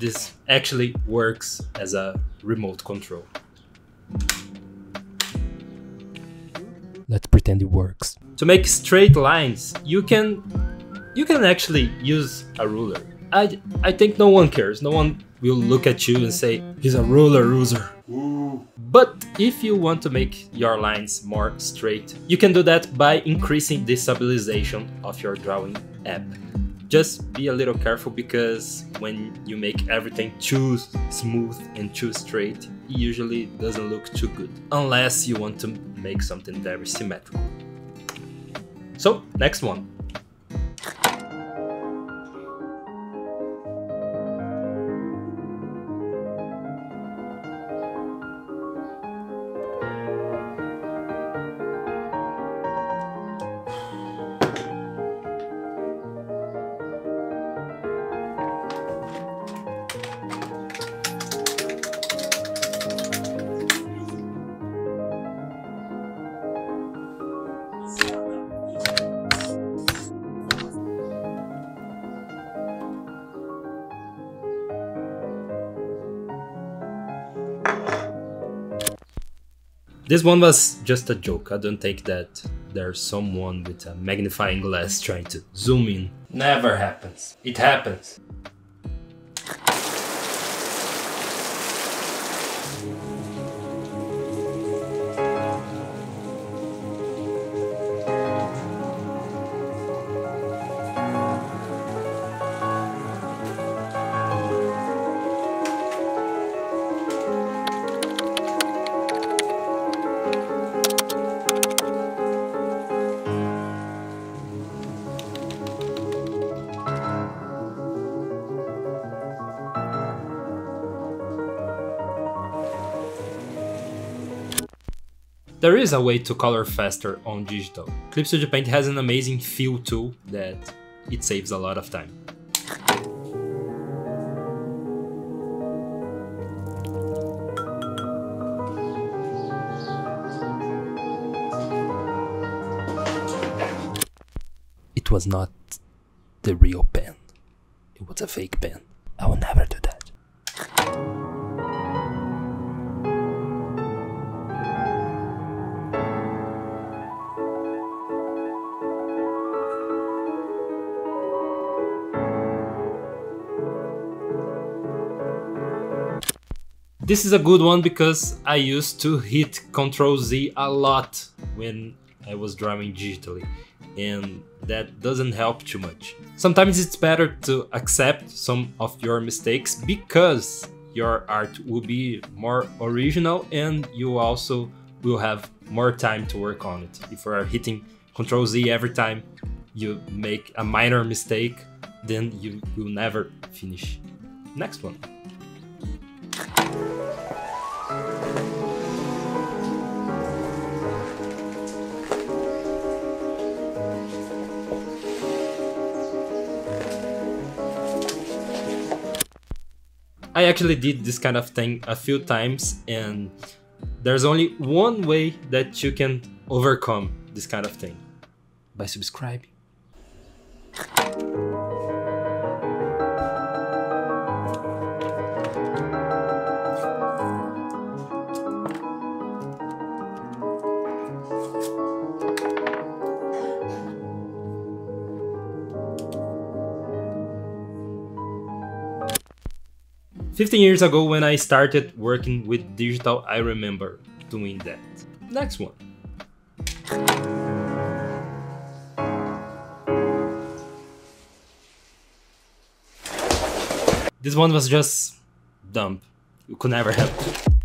this actually works as a remote control. Let's pretend it works. To make straight lines, you can actually use a ruler. I think no one cares. No one will look at you and say, he's a ruler user. But if you want to make your lines more straight, you can do that by increasing the stabilization of your drawing app. Just be a little careful, because when you make everything too smooth and too straight, it usually doesn't look too good, unless you want to make something very symmetrical. So, next one. This one was just a joke. I don't think that there's someone with a magnifying glass trying to zoom in. Never happens. It happens. There is a way to color faster on digital. Clip Studio Paint has an amazing fill tool that it saves a lot of time. It was not the real pen. It was a fake pen. I will never do that. This is a good one because I used to hit Ctrl Z a lot when I was drawing digitally, and that doesn't help too much. Sometimes it's better to accept some of your mistakes because your art will be more original and you also will have more time to work on it. If you are hitting Ctrl Z every time you make a minor mistake, then you will never finish. Next one. I actually did this kind of thing a few times, and there's only one way that you can overcome this kind of thing: by subscribing. 15 years ago, when I started working with digital, I remember doing that. Next one. This one was just dumb. You could never have.